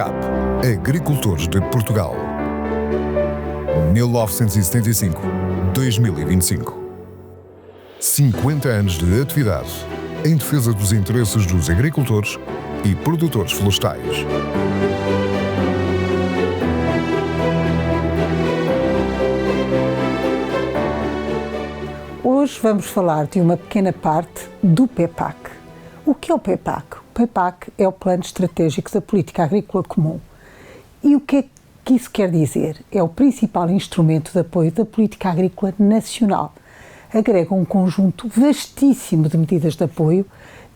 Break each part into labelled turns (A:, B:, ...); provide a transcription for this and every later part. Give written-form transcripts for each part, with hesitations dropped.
A: AGAP, Agricultores de Portugal, 1975-2025. 50 anos de atividade em defesa dos interesses dos agricultores e produtores florestais.
B: Hoje vamos falar de uma pequena parte do PEPAC. O que é o PEPAC? O PEPAC é o Plano Estratégico da Política Agrícola Comum. E o que é que isso quer dizer? É o principal instrumento de apoio da política agrícola nacional. Agrega um conjunto vastíssimo de medidas de apoio,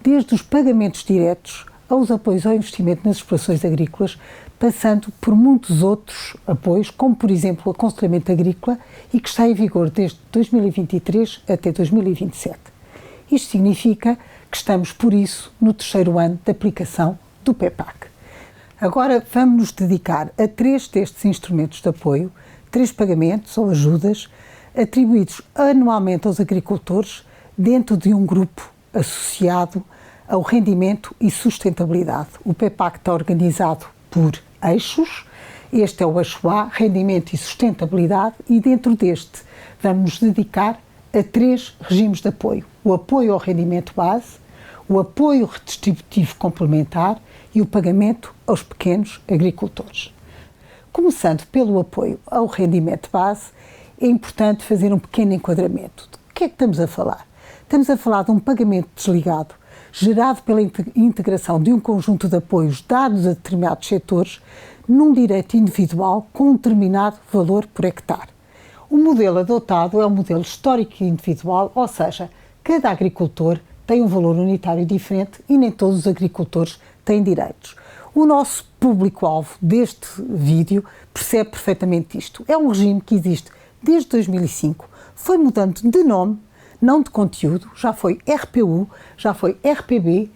B: desde os pagamentos diretos aos apoios ao investimento nas explorações agrícolas, passando por muitos outros apoios, como por exemplo o aconselhamento agrícola, e que está em vigor desde 2023 até 2027. Isto significa que estamos, por isso, no terceiro ano de aplicação do PEPAC. Agora vamos nos dedicar a 3 destes instrumentos de apoio, 3 pagamentos ou ajudas atribuídos anualmente aos agricultores dentro de um grupo associado ao rendimento e sustentabilidade. O PEPAC está organizado por eixos. Este é o eixo A, rendimento e sustentabilidade, e dentro deste vamos nos dedicar a 3 regimes de apoio: o apoio ao rendimento base, o apoio redistributivo complementar e o pagamento aos pequenos agricultores. Começando pelo apoio ao rendimento base, é importante fazer um pequeno enquadramento. De que é que estamos a falar? Estamos a falar de um pagamento desligado, gerado pela integração de um conjunto de apoios dados a determinados setores, num direito individual com um determinado valor por hectare. O modelo adotado é um modelo histórico e individual, ou seja, cada agricultor tem um valor unitário diferente e nem todos os agricultores têm direitos. O nosso público-alvo deste vídeo percebe perfeitamente isto. É um regime que existe desde 2005, foi mudando de nome, não de conteúdo, já foi RPU, já foi RPB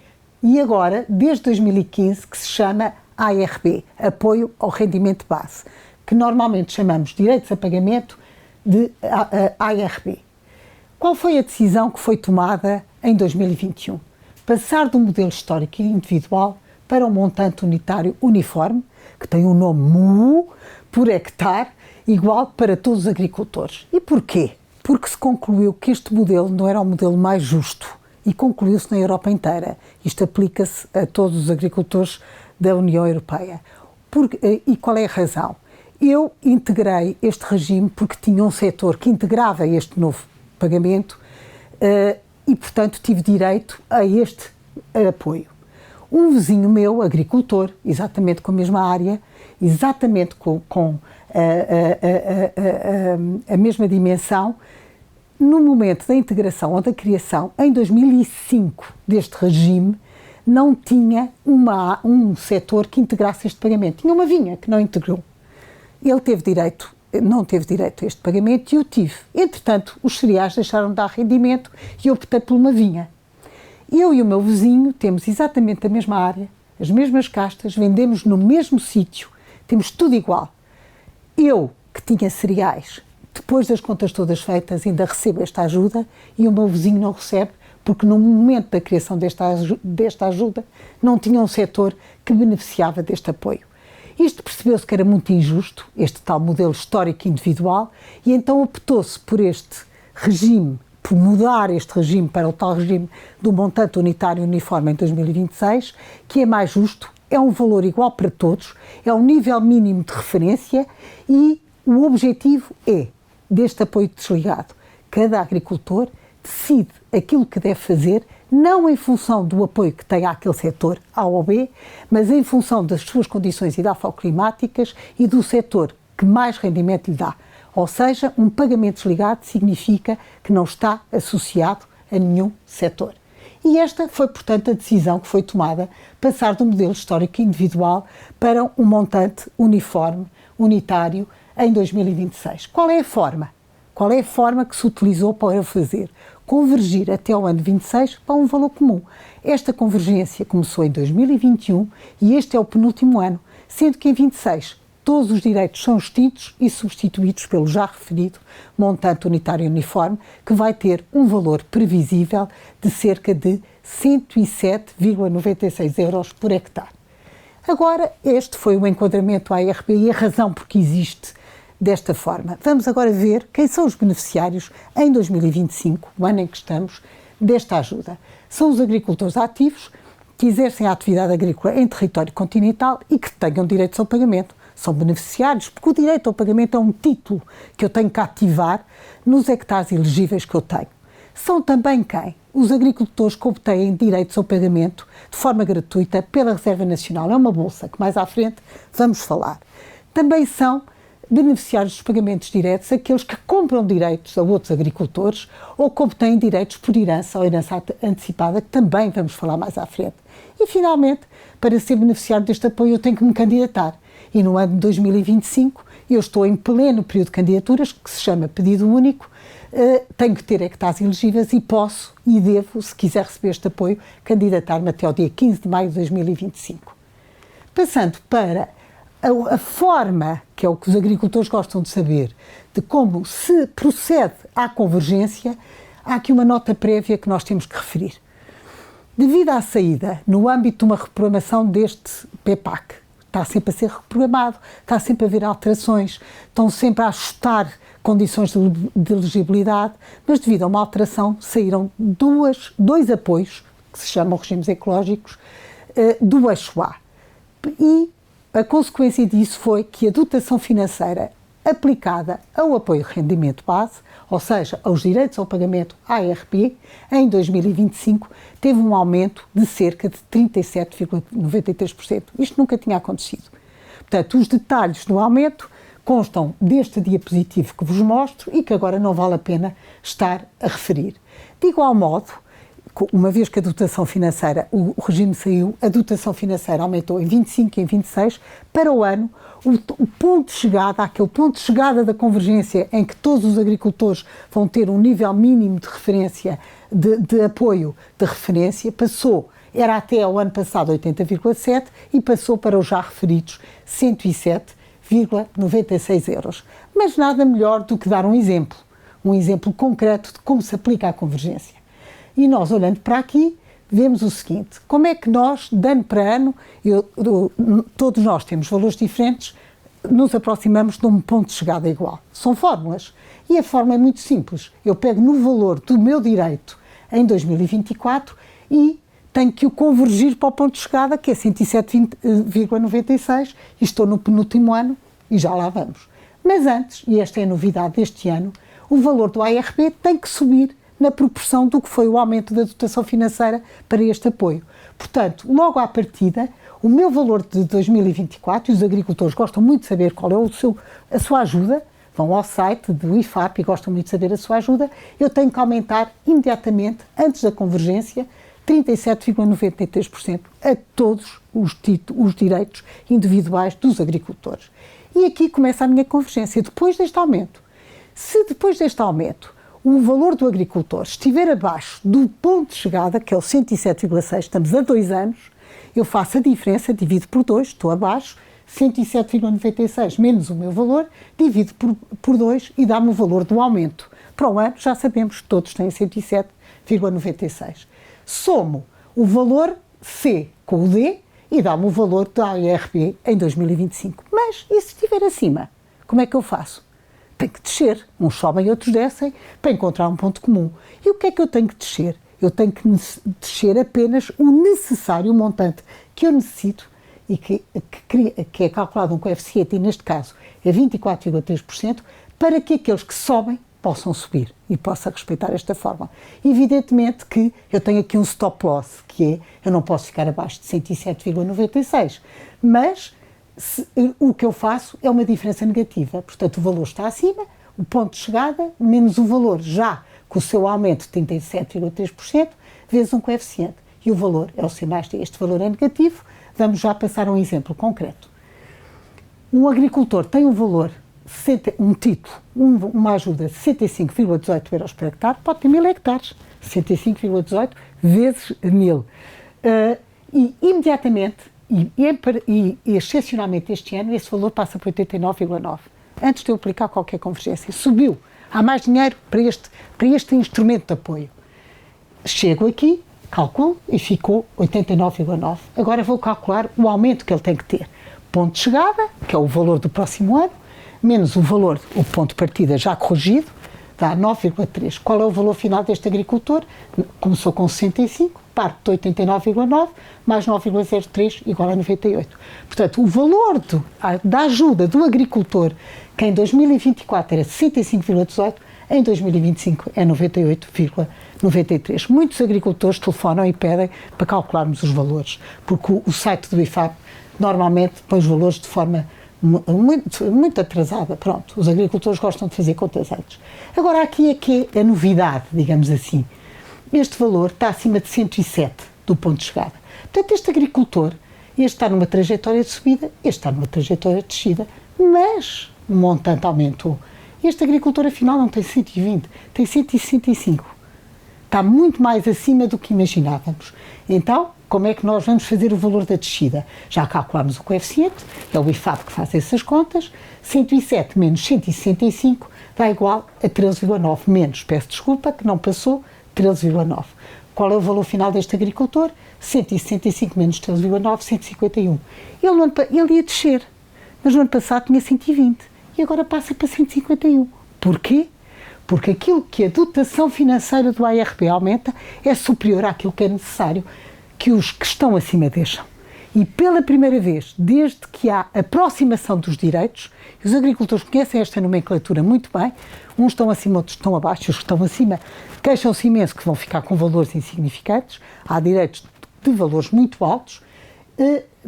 B: e agora, desde 2015, que se chama ARB, Apoio ao Rendimento Base, que normalmente chamamos Direitos a Pagamento de ARB. Qual foi a decisão que foi tomada em 2021? Passar do modelo histórico e individual para um montante unitário uniforme, que tem o nome MU, por hectare, igual para todos os agricultores. E porquê? Porque se concluiu que este modelo não era o modelo mais justo e concluiu-se na Europa inteira. Isto aplica-se a todos os agricultores da União Europeia. E qual é a razão? Eu integrei este regime porque tinha um setor que integrava este novo pagamento e, portanto, tive direito a este apoio. Um vizinho meu, agricultor, exatamente com a mesma área, exatamente com a mesma dimensão, no momento da integração ou da criação, em 2005, deste regime, não tinha um setor que integrasse este pagamento. Tinha uma vinha que não integrou. Ele não teve direito a este pagamento e eu tive. Entretanto, os cereais deixaram de dar rendimento e eu optei por uma vinha. Eu e o meu vizinho temos exatamente a mesma área, as mesmas castas, vendemos no mesmo sítio, temos tudo igual. Eu, que tinha cereais, depois das contas todas feitas, ainda recebo esta ajuda e o meu vizinho não recebe, porque no momento da criação desta ajuda não tinha um setor que beneficiava deste apoio. Isto percebeu-se que era muito injusto, este tal modelo histórico individual, e então optou-se por este regime, por mudar este regime para o tal regime do montante unitário uniforme em 2026, que é mais justo, é um valor igual para todos, é um nível mínimo de referência e o objetivo é, deste apoio desligado, cada agricultor decide aquilo que deve fazer, não em função do apoio que tem àquele setor A ou B, mas em função das suas condições edafoclimáticas e do setor que mais rendimento lhe dá. Ou seja, um pagamento desligado significa que não está associado a nenhum setor. E esta foi, portanto, a decisão que foi tomada, passar do modelo histórico individual para um montante uniforme, unitário, em 2026. Qual é a forma? Qual é a forma que se utilizou para fazer? Convergir até ao ano 26 para um valor comum. Esta convergência começou em 2021 e este é o penúltimo ano, sendo que em 26 todos os direitos são extintos e substituídos pelo já referido montante unitário uniforme, que vai ter um valor previsível de cerca de 107,96 euros por hectare. Agora, este foi o enquadramento à ARP e a razão por que existe desta forma. Vamos agora ver quem são os beneficiários em 2025, o ano em que estamos, desta ajuda. São os agricultores ativos que exercem a atividade agrícola em território continental e que tenham direitos ao pagamento. São beneficiários, porque o direito ao pagamento é um título que eu tenho que ativar nos hectares elegíveis que eu tenho. São também quem? Os agricultores que obtêm direitos ao pagamento de forma gratuita pela Reserva Nacional. É uma bolsa que mais à frente vamos falar. Também são beneficiários dos pagamentos diretos aqueles que compram direitos a outros agricultores ou que obtêm direitos por herança ou herança antecipada, que também vamos falar mais à frente. E, finalmente, para ser beneficiário deste apoio, eu tenho que me candidatar. E no ano de 2025, eu estou em pleno período de candidaturas, que se chama pedido único, tenho que ter hectares elegíveis e posso e devo, se quiser receber este apoio, candidatar-me até ao dia 15 de maio de 2025. Passando para a forma, que é o que os agricultores gostam de saber, de como se procede à convergência, há aqui uma nota prévia que nós temos que referir. Devido à saída, no âmbito de uma reprogramação deste PEPAC, está sempre a ser reprogramado, está sempre a haver alterações, estão sempre a ajustar condições de elegibilidade, mas devido a uma alteração saíram dois apoios, que se chamam regimes ecológicos, do eixo A. E a consequência disso foi que a dotação financeira aplicada ao apoio de rendimento base, ou seja, aos direitos ao pagamento ARP, em 2025, teve um aumento de cerca de 37,93%. Isto nunca tinha acontecido. Portanto, os detalhes do aumento constam deste diapositivo que vos mostro e que agora não vale a pena estar a referir. De igual modo, uma vez que a dotação financeira, o regime saiu, a dotação financeira aumentou em 25 e em 26, para o ano, o ponto de chegada, aquele ponto de chegada da convergência em que todos os agricultores vão ter um nível mínimo de referência, de apoio de referência, era até ao ano passado 80,7 e passou para os já referidos 107,96 euros. Mas nada melhor do que dar um exemplo concreto de como se aplica a convergência. E nós, olhando para aqui, vemos o seguinte: como é que nós, de ano para ano, todos nós temos valores diferentes, nos aproximamos de um ponto de chegada igual? São fórmulas. E a fórmula é muito simples. Eu pego no valor do meu direito em 2024 e tenho que o convergir para o ponto de chegada, que é 107,96, e estou no penúltimo ano e já lá vamos. Mas antes, e esta é a novidade deste ano, o valor do ARP tem que subir na proporção do que foi o aumento da dotação financeira para este apoio. Portanto, logo à partida, o meu valor de 2024, e os agricultores gostam muito de saber qual é a sua ajuda, vão ao site do IFAP e gostam muito de saber a sua ajuda, eu tenho que aumentar imediatamente, antes da convergência, 37,93% a todos os direitos individuais dos agricultores. E aqui começa a minha convergência. Depois deste aumento, se depois deste aumento o valor do agricultor estiver abaixo do ponto de chegada, que é o 107,6, estamos a 2 anos, eu faço a diferença, divido por 2, estou abaixo, 107,96 menos o meu valor, divido por 2 e dá-me o valor do aumento. Para o ano, já sabemos que todos têm 107,96. Somo o valor C com o D e dá-me o valor da ARP em 2025. Mas, e se estiver acima? Como é que eu faço? Tenho que descer. Uns sobem e outros descem para encontrar um ponto comum. E o que é que eu tenho que descer? Eu tenho que descer apenas o necessário montante que eu necessito e que é calculado um coeficiente, e neste caso é 24,3%, para que aqueles que sobem possam subir e possa respeitar esta fórmula. Evidentemente que eu tenho aqui um stop loss, que é, eu não posso ficar abaixo de 107,96, mas o que eu faço é uma diferença negativa. Portanto, o valor está acima, o ponto de chegada, menos o valor já com o seu aumento de 37,3%, vezes um coeficiente. E o valor é o C mais D. Este valor é negativo. Vamos já passar a um exemplo concreto. Um agricultor tem um valor, um título, uma ajuda de 65,18 euros por hectare, pode ter 1000 hectares, 65,18 vezes 1000. E imediatamente, e excepcionalmente este ano, esse valor passa para 89,9. Antes de eu aplicar qualquer convergência, subiu. Há mais dinheiro para este instrumento de apoio. Chego aqui, Calculo e ficou 89,9. Agora vou calcular o aumento que ele tem que ter. Ponto de chegada, que é o valor do próximo ano, menos o valor, o ponto de partida já corrigido, dá 9,3. Qual é o valor final deste agricultor? Começou com 65, parte de 89,9, mais 9,03 igual a 98. Portanto, o valor da ajuda do agricultor, que em 2024 era 65,18, em 2025 é 98,93. Muitos agricultores telefonam e pedem para calcularmos os valores, porque o site do IFAP normalmente põe os valores de forma muito atrasada. Pronto, os agricultores gostam de fazer contas antes. Agora, aqui é que é a novidade, digamos assim. Este valor está acima de 107 do ponto de chegada. Portanto, este agricultor, este está numa trajetória de subida, este está numa trajetória de descida, mas o montante aumentou. Este agricultor, afinal, não tem 120, tem 165. Está muito mais acima do que imaginávamos. Então, como é que nós vamos fazer o valor da descida? Já calculámos o coeficiente, é o IFAP que faz essas contas, 107 menos 165 dá igual a 13,9 menos, peço desculpa, que não passou, 13,9. Qual é o valor final deste agricultor? 165 menos 13,9, 151. Ele ia descer, mas no ano passado tinha 120 e agora passa para 151. Porquê? Porque aquilo que a dotação financeira do ARB aumenta é superior àquilo que é necessário que os que estão acima deixam. E pela primeira vez, desde que há aproximação dos direitos, os agricultores conhecem esta nomenclatura muito bem, uns estão acima, outros estão abaixo, os que estão acima queixam-se imenso que vão ficar com valores insignificantes, há direitos de valores muito altos,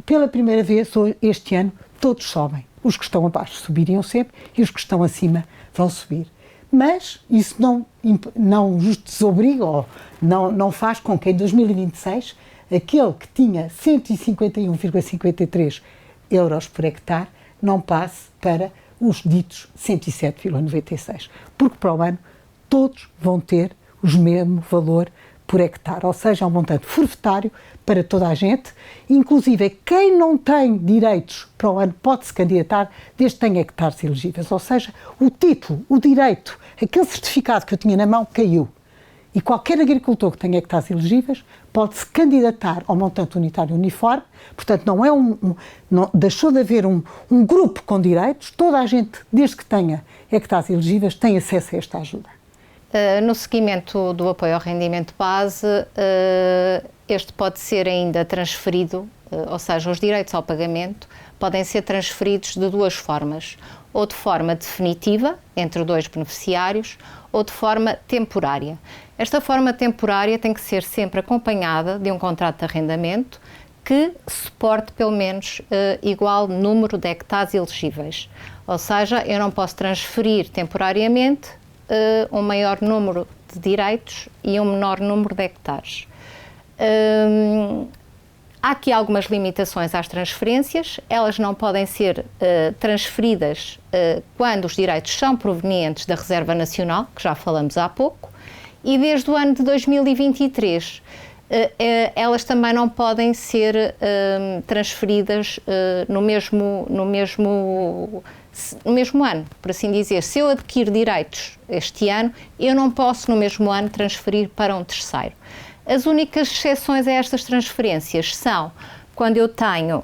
B: pela primeira vez este ano todos sobem. Os que estão abaixo subiriam sempre e os que estão acima vão subir. Mas isso não os desobriga ou não faz com que em 2026 aquele que tinha 151,53 euros por hectare não passe para os ditos 107,96. Porque para o ano todos vão ter o mesmo valor por hectare, ou seja, um montante forfetário para toda a gente, inclusive quem não tem direitos para o ano pode-se candidatar desde que tenha hectares elegíveis, ou seja, o título, o direito, aquele certificado que eu tinha na mão caiu. E qualquer agricultor que tenha hectares elegíveis pode-se candidatar ao montante unitário uniforme, portanto não deixou de haver um grupo com direitos, toda a gente, desde que tenha hectares elegíveis, tem acesso a esta ajuda.
C: No seguimento do apoio ao rendimento base, este pode ser ainda transferido, ou seja, os direitos ao pagamento podem ser transferidos de duas formas, ou de forma definitiva, entre dois beneficiários, ou de forma temporária. Esta forma temporária tem que ser sempre acompanhada de um contrato de arrendamento que suporte pelo menos igual número de hectares elegíveis. Ou seja, eu não posso transferir temporariamente um maior número de direitos e um menor número de hectares. Há aqui algumas limitações às transferências, elas não podem ser transferidas quando os direitos são provenientes da Reserva Nacional, que já falamos há pouco, e desde o ano de 2023 elas também não podem ser transferidas no mesmo ano, por assim dizer. Se eu adquiro direitos este ano, eu não posso no mesmo ano transferir para um terceiro. As únicas exceções a estas transferências são quando eu tenho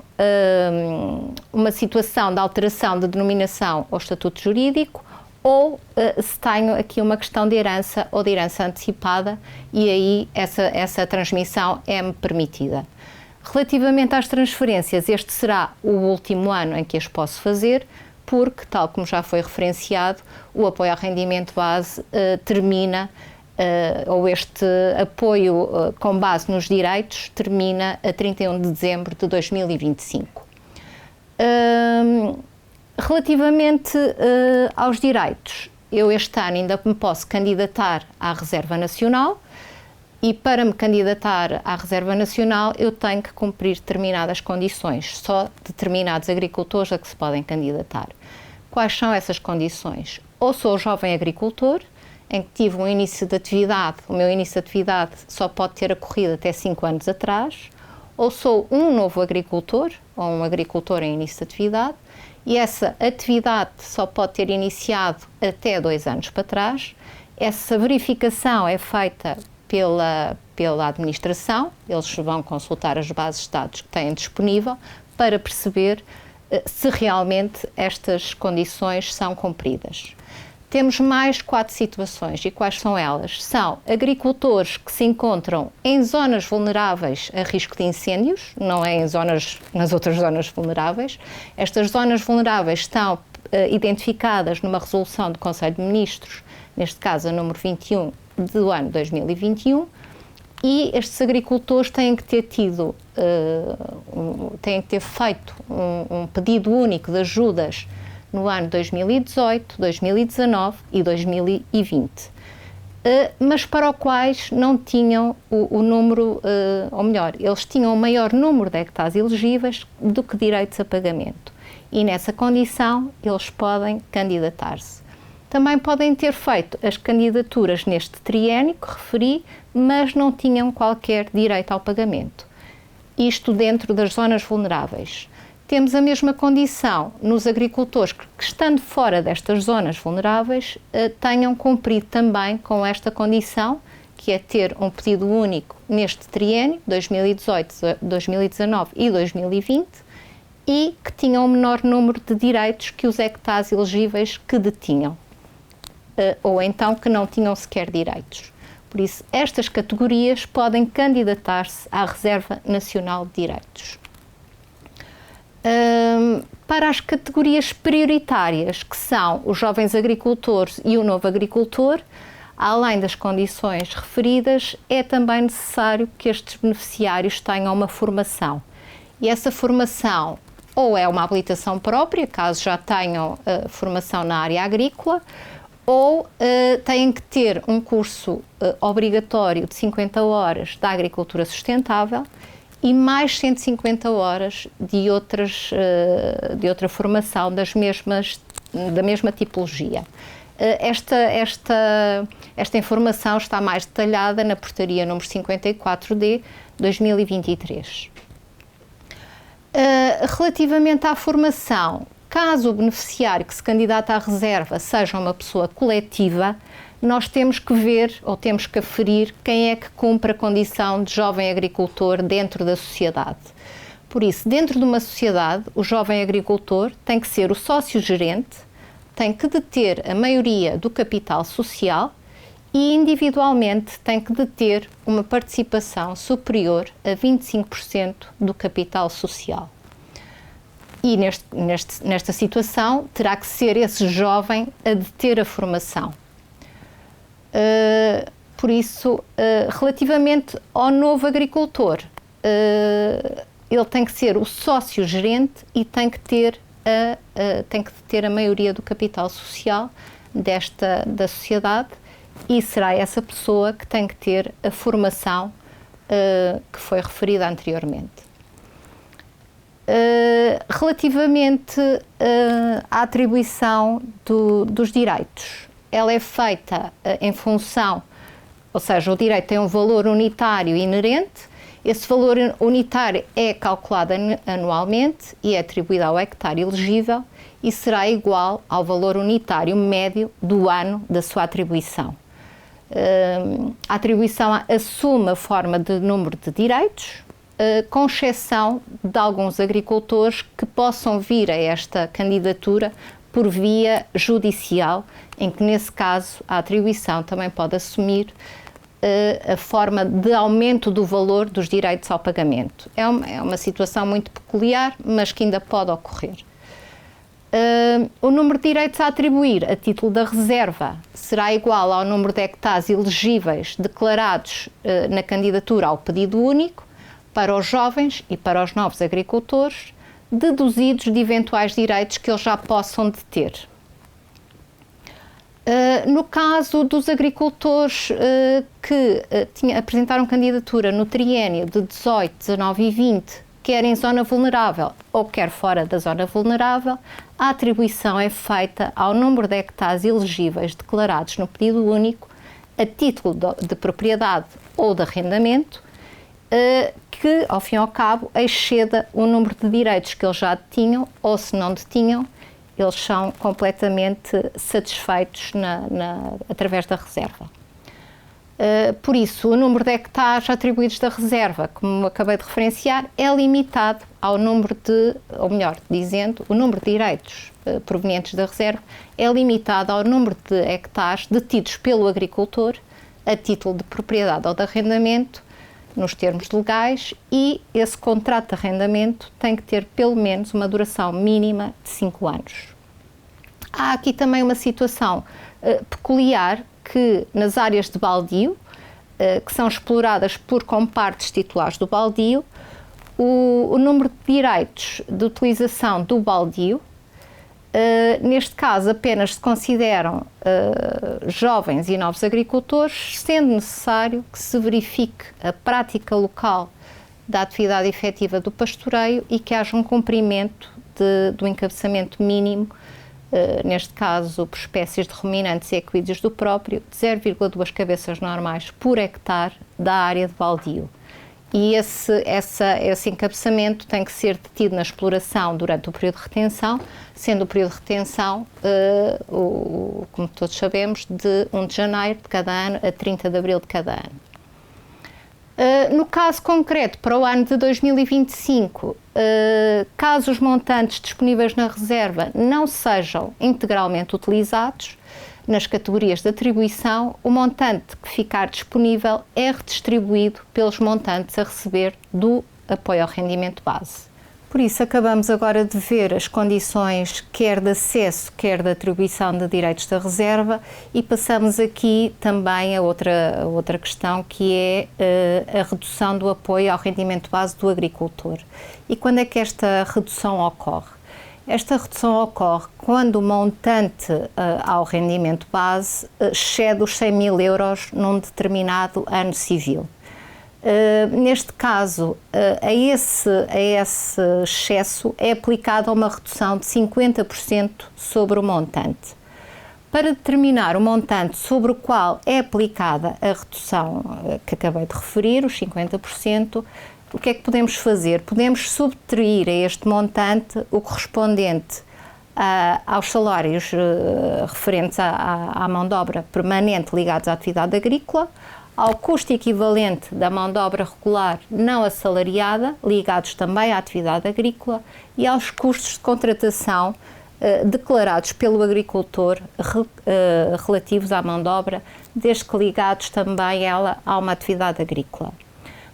C: uma situação de alteração de denominação ou estatuto jurídico, ou se tenho aqui uma questão de herança ou de herança antecipada, e aí essa transmissão é-me permitida. Relativamente às transferências, este será o último ano em que as posso fazer, porque, tal como já foi referenciado, o apoio ao rendimento base termina, ou este apoio com base nos direitos, termina a 31 de dezembro de 2025. Relativamente aos direitos, eu este ano ainda me posso candidatar à Reserva Nacional, e para me candidatar à Reserva Nacional eu tenho que cumprir determinadas condições, só determinados agricultores a que se podem candidatar. Quais são essas condições? Ou sou jovem agricultor, em que tive um início de atividade, o meu início de atividade só pode ter ocorrido até 5 anos atrás, ou sou um novo agricultor, ou um agricultor em início de atividade, e essa atividade só pode ter iniciado até 2 anos para trás. Essa verificação é feita pela administração, eles vão consultar as bases de dados que têm disponível para perceber se realmente estas condições são cumpridas. Temos mais 4 situações, e quais são elas? São agricultores que se encontram em zonas vulneráveis a risco de incêndios, não é nas outras zonas vulneráveis. Estas zonas vulneráveis estão identificadas numa resolução do Conselho de Ministros, neste caso a número 21 do ano 2021, e estes agricultores têm que ter feito um pedido único de ajudas no ano 2018, 2019 e 2020, mas para os quais não tinham o número, ou melhor, eles tinham um maior número de hectares elegíveis do que direitos a pagamento. E nessa condição eles podem candidatar-se. Também podem ter feito as candidaturas neste triênio que referi, mas não tinham qualquer direito ao pagamento. Isto dentro das zonas vulneráveis. Temos a mesma condição nos agricultores que, estando fora destas zonas vulneráveis, tenham cumprido também com esta condição, que é ter um pedido único neste triênio, 2018, 2019 e 2020, e que tinham um menor número de direitos que os hectares elegíveis que detinham, ou então que não tinham sequer direitos. Por isso, estas categorias podem candidatar-se à Reserva Nacional de Direitos. Para as categorias prioritárias, que são os jovens agricultores e o novo agricultor, além das condições referidas, é também necessário que estes beneficiários tenham uma formação. E essa formação ou é uma habilitação própria, caso já tenham formação na área agrícola, ou têm que ter um curso obrigatório de 50 horas da agricultura sustentável e mais 150 horas de outra formação da mesma tipologia. Esta informação está mais detalhada na portaria número 54D 2023. Relativamente à formação, caso o beneficiário que se candidata à reserva seja uma pessoa coletiva, nós temos que ver ou temos que aferir quem é que cumpre a condição de jovem agricultor dentro da sociedade. Por isso, dentro de uma sociedade, o jovem agricultor tem que ser o sócio-gerente, tem que deter a maioria do capital social e, individualmente, tem que deter uma participação superior a 25% do capital social. E nesta situação terá que ser esse jovem a deter a formação. Por isso, relativamente ao novo agricultor, ele tem que ser o sócio-gerente e tem que ter a maioria do capital social da sociedade e será essa pessoa que tem que ter a formação que foi referida anteriormente. Relativamente à atribuição dos direitos, ela é feita em função, ou seja, o direito tem um valor unitário inerente, esse valor unitário é calculado anualmente e é atribuído ao hectare elegível e será igual ao valor unitário médio do ano da sua atribuição. A atribuição assume a forma de número de direitos, com exceção de alguns agricultores que possam vir a esta candidatura por via judicial, em que, nesse caso, a atribuição também pode assumir a forma de aumento do valor dos direitos ao pagamento. É uma situação muito peculiar, mas que ainda pode ocorrer. O número de direitos a atribuir a título da reserva será igual ao número de hectares elegíveis declarados na candidatura ao pedido único, para os jovens e para os novos agricultores, deduzidos de eventuais direitos que eles já possam deter. No caso dos agricultores que apresentaram candidatura no triênio de 18, 19 e 20, quer em zona vulnerável ou quer fora da zona vulnerável, a atribuição é feita ao número de hectares elegíveis declarados no pedido único, a título de propriedade ou de arrendamento, que, ao fim e ao cabo, exceda o número de direitos que eles já detinham, ou se não detinham, eles são completamente satisfeitos através da reserva. Por isso, o número de hectares atribuídos da reserva, como acabei de referenciar, é limitado ao número de, ou melhor, dizendo, o número de direitos provenientes da reserva é limitado ao número de hectares detidos pelo agricultor a título de propriedade ou de arrendamento, nos termos legais, e esse contrato de arrendamento tem que ter pelo menos uma duração mínima de 5 anos. Há aqui também uma situação peculiar que nas áreas de baldio, que são exploradas por compartes titulares do baldio, o número de direitos de utilização do baldio, neste caso apenas se consideram jovens e novos agricultores, sendo necessário que se verifique a prática local da atividade efetiva do pastoreio e que haja um cumprimento do encabeçamento mínimo, neste caso por espécies de ruminantes e equídeos do próprio, de 0,2 cabeças normais por hectare da área de baldio. E esse encabeçamento tem que ser detido na exploração durante o período de retenção, sendo o período de retenção, como todos sabemos, de 1 de janeiro de cada ano a 30 de abril de cada ano. No caso concreto, para o ano de 2025, caso os montantes disponíveis na reserva não sejam integralmente utilizados, nas categorias de atribuição, o montante que ficar disponível é redistribuído pelos montantes a receber do apoio ao rendimento base. Por isso, acabamos agora de ver as condições quer de acesso, quer de atribuição de direitos da reserva, e passamos aqui também a outra questão, que é a redução do apoio ao rendimento base do agricultor. E quando é que esta redução ocorre? Esta redução ocorre quando o montante ao rendimento base excede os 100 mil euros num determinado ano civil. Neste caso, a esse excesso é aplicada uma redução de 50% sobre o montante. Para determinar o montante sobre o qual é aplicada a redução que acabei de referir, os 50%, o que é que podemos fazer? Podemos subtrair a este montante o correspondente aos salários referentes à mão de obra permanente ligados à atividade agrícola, ao custo equivalente da mão de obra regular não assalariada, ligados também à atividade agrícola, e aos custos de contratação declarados pelo agricultor relativos à mão de obra, desde que ligados também ela a uma atividade agrícola.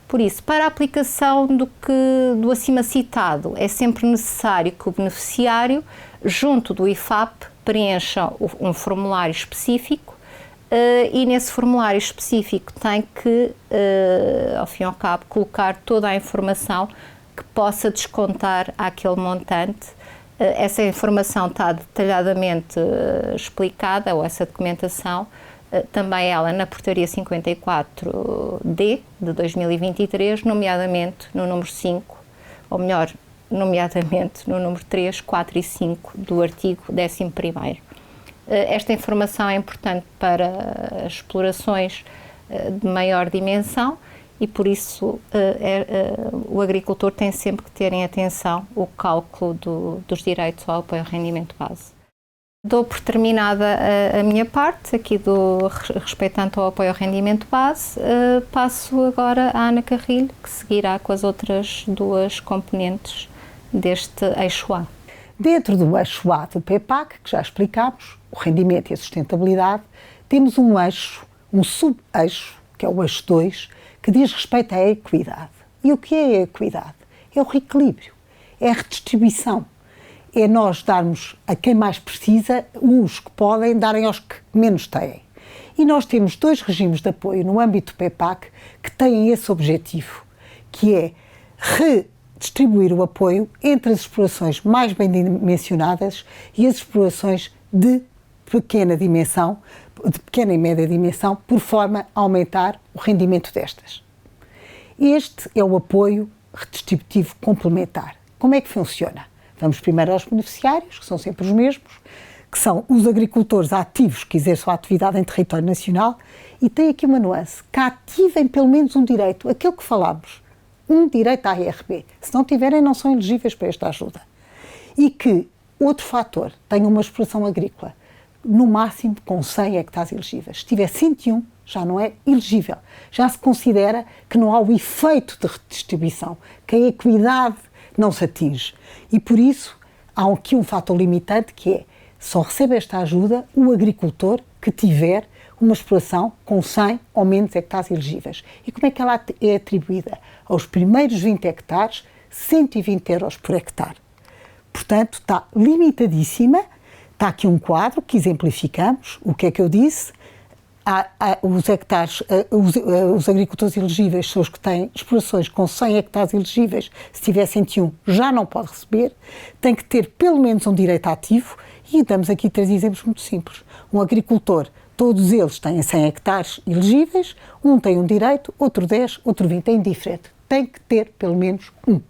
C: Por isso, para a aplicação do acima citado, é sempre necessário que o beneficiário, junto do IFAP, preencha um formulário específico, e nesse formulário específico tem que, ao fim e ao cabo, colocar toda a informação que possa descontar àquele montante. Essa informação está detalhadamente explicada, ou essa documentação, também ela na portaria 54D de 2023, nomeadamente no número 5, ou melhor, nomeadamente no número 3, 4 e 5 do artigo 11º. Esta informação é importante para as explorações de maior dimensão e, por isso, o agricultor tem sempre que ter em atenção o cálculo dos direitos ao apoio ao rendimento base. Dou por terminada a minha parte, aqui respeitando ao apoio ao rendimento base. Passo agora à Ana Carrilho, que seguirá com as outras duas componentes deste eixo A.
B: Dentro do eixo A do PEPAC, que já explicámos, o rendimento e a sustentabilidade, temos um eixo, um sub-eixo, que é o eixo 2, que diz respeito à equidade. E o que é a equidade? É o reequilíbrio, é a redistribuição. É nós darmos a quem mais precisa, os que podem darem aos que menos têm. E nós temos 2 regimes de apoio no âmbito do PEPAC que têm esse objetivo, que é redistribuir o apoio entre as explorações mais bem dimensionadas e as explorações de pequena dimensão, de pequena e média dimensão, por forma a aumentar o rendimento destas. Este é o apoio redistributivo complementar. Como é que funciona? Vamos primeiro aos beneficiários, que são sempre os mesmos, que são os agricultores ativos que exerçam a atividade em território nacional, e tem aqui uma nuance, que ativem pelo menos um direito, aquele que falámos, um direito à ARB. Se não tiverem, não são elegíveis para esta ajuda. E que, outro fator, tenham uma exploração agrícola, no máximo com 100 hectares elegíveis. Se tiver 101, já não é elegível. Já se considera que não há o efeito de redistribuição, que a equidade não se atinge. E por isso há aqui um fator limitante que é, só recebe esta ajuda o agricultor que tiver uma exploração com 100 ou menos hectares elegíveis. E como é que ela é atribuída? Aos primeiros 20 hectares, 120 euros por hectare. Portanto, está limitadíssima. Está aqui um quadro que exemplificamos. O que é que eu disse? Os hectares, os agricultores elegíveis são os que têm explorações com 100 hectares elegíveis. Se tiver 101, já não pode receber. Tem que ter pelo menos um direito ativo. E damos aqui 3 exemplos muito simples. Um agricultor, todos eles têm 100 hectares elegíveis, um tem um direito, outro 10, outro 20, é indiferente. Tem que ter pelo menos um.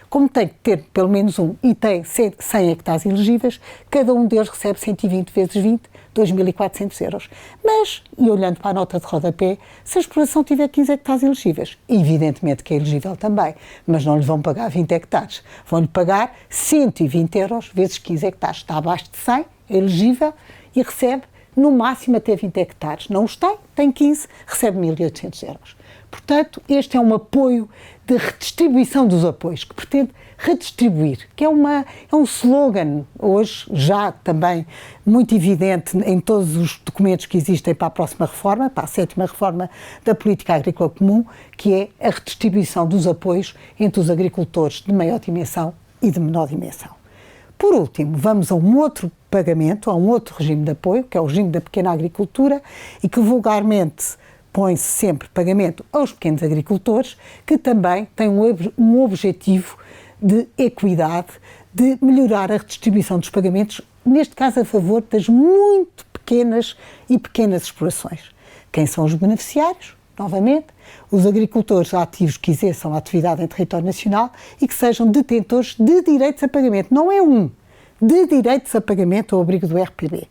B: Como tem que ter pelo menos um e tem 100 hectares elegíveis, cada um deles recebe 120 vezes 20, 2.400 euros. Mas, e olhando para a nota de rodapé, se a exploração tiver 15 hectares elegíveis, evidentemente que é elegível também, mas não lhe vão pagar 20 hectares, vão-lhe pagar 120 euros vezes 15 hectares. Está abaixo de 100, é elegível e recebe no máximo até 20 hectares. Não os tem 15, recebe 1.800 euros. Portanto, este é um apoio de redistribuição dos apoios, que pretende redistribuir, que é um slogan, hoje já também muito evidente em todos os documentos que existem para a próxima reforma, para a 7ª reforma da Política Agrícola Comum, que é a redistribuição dos apoios entre os agricultores de maior dimensão e de menor dimensão. Por último, vamos a um outro pagamento, a um outro regime de apoio, que é o regime da pequena agricultura, e que vulgarmente põe-se sempre pagamento aos pequenos agricultores, que também têm um objetivo de equidade, de melhorar a redistribuição dos pagamentos, neste caso a favor das muito pequenas e pequenas explorações. Quem são os beneficiários? Novamente, os agricultores ativos que exerçam a atividade em território nacional e que sejam detentores de direitos a pagamento. Não é de direitos a pagamento ao abrigo do RPB.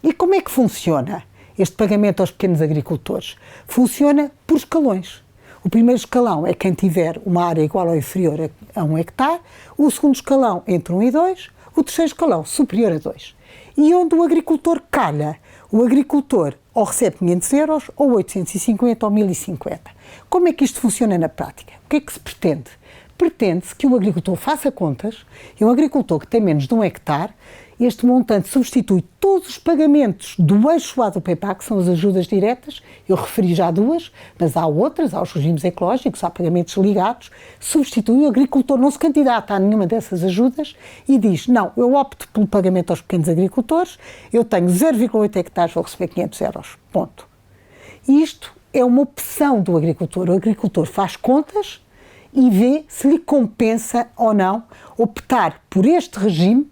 B: E como é que funciona este pagamento aos pequenos agricultores? Funciona por escalões. O primeiro escalão é quem tiver uma área igual ou inferior a 1 hectare, o segundo escalão entre 1 e 2, o terceiro escalão superior a 2. E onde o agricultor calha? O agricultor ou recebe 500 euros, ou 850 ou 1050. Como é que isto funciona na prática? O que é que se pretende? Pretende-se que o agricultor faça contas e um agricultor que tem menos de 1 hectare, este montante substitui todos os pagamentos do eixo A do PEPAC, que são as ajudas diretas, eu referi já 2, mas há outras, há os regimes ecológicos, há pagamentos ligados, substitui, o agricultor não se candidata a nenhuma dessas ajudas e diz, não, eu opto pelo pagamento aos pequenos agricultores, eu tenho 0,8 hectares, vou receber 500 euros, ponto. E isto é uma opção do agricultor, o agricultor faz contas e vê se lhe compensa ou não optar por este regime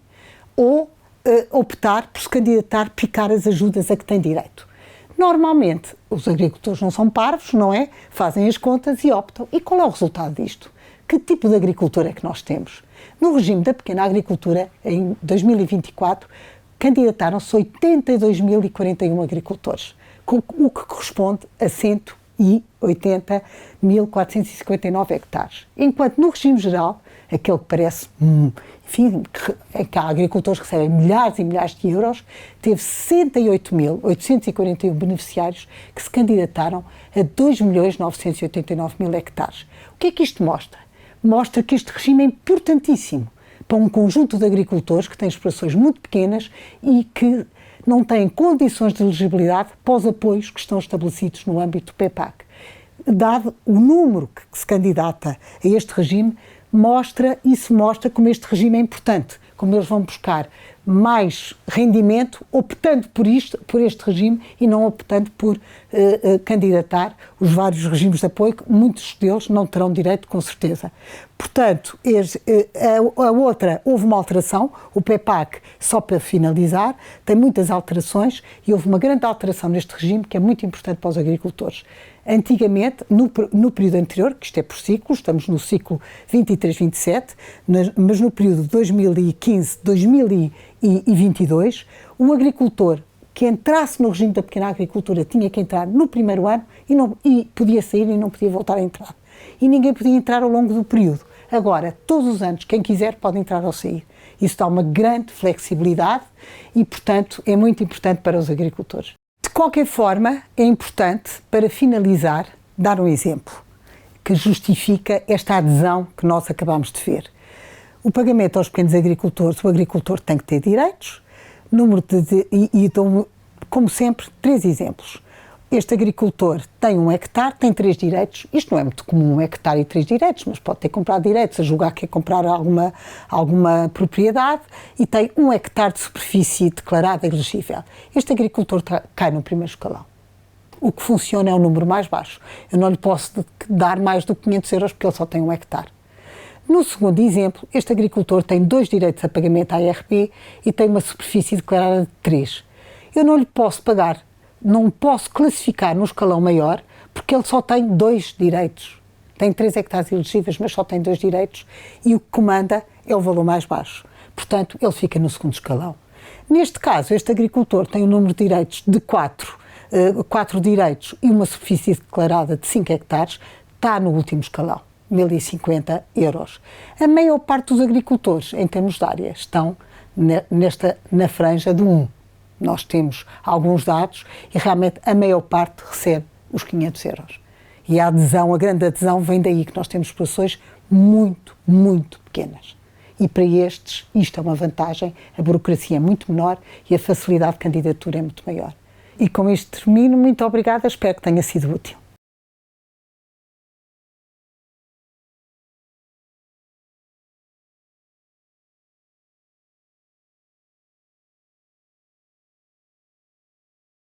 B: ou optar por se candidatar, picar as ajudas a que tem direito. Normalmente, os agricultores não são parvos, não é? Fazem as contas e optam. E qual é o resultado disto? Que tipo de agricultura é que nós temos? No regime da pequena agricultura, em 2024, candidataram-se 82.041 agricultores, o que corresponde a 180.459 hectares. Enquanto no regime geral, aquele que parece, enfim, que há agricultores que recebem milhares e milhares de euros, teve 68.841 beneficiários que se candidataram a 2.989.000 hectares. O que é que isto mostra? Mostra que este regime é importantíssimo para um conjunto de agricultores que têm explorações muito pequenas e que não têm condições de elegibilidade para os apoios que estão estabelecidos no âmbito do PEPAC. Dado o número que se candidata a este regime, mostra como este regime é importante, como eles vão buscar mais rendimento optando por este regime e não optando por candidatar os vários regimes de apoio, que muitos deles não terão direito, com certeza. Portanto, a outra, houve uma alteração, o PEPAC, só para finalizar, tem muitas alterações e houve uma grande alteração neste regime que é muito importante para os agricultores. Antigamente, no período anterior, que isto é por ciclo, estamos no ciclo 23-27, mas no período 2015-2022, o agricultor que entrasse no regime da pequena agricultura tinha que entrar no primeiro ano e podia sair e não podia voltar a entrar. E ninguém podia entrar ao longo do período. Agora, todos os anos, quem quiser pode entrar ou sair. Isso dá uma grande flexibilidade e, portanto, é muito importante para os agricultores.
A: De
B: qualquer forma, é importante, para finalizar, dar um exemplo que justifica esta adesão que nós acabamos de ver. O pagamento aos pequenos agricultores, o agricultor tem que ter direitos, dou, como sempre, 3 exemplos. Este agricultor tem 1 hectare, tem 3 direitos. Isto não é muito comum, 1 hectare e 3 direitos, mas pode ter comprado direitos, a julgar que é comprar alguma propriedade, e tem 1 hectare de superfície declarada elegível. Este agricultor cai no primeiro escalão. O que funciona é um número mais baixo. Eu não lhe posso dar mais do que 500 euros porque ele só tem 1 hectare. No segundo exemplo, este agricultor tem 2 direitos a pagamento à IRB e tem uma superfície declarada de 3. Eu não lhe posso pagar, não posso classificar no escalão maior, porque ele só tem 2 direitos. Tem 3 hectares elegíveis, mas só tem 2 direitos, e o que comanda é o valor mais baixo. Portanto, ele fica no segundo escalão. Neste caso, este agricultor tem um número de direitos de 4 direitos e uma superfície declarada de 5 hectares, está no último escalão, 1.050 euros. A maior parte dos agricultores, em termos de área, estão na franja do 1. Nós temos alguns dados e realmente a maior parte recebe os 500 euros. E a grande adesão vem daí, que nós temos populações muito, muito pequenas. E para estes, isto é uma vantagem, a burocracia é muito menor e a facilidade de candidatura é muito maior. E com isto termino, muito obrigada, espero que tenha sido útil.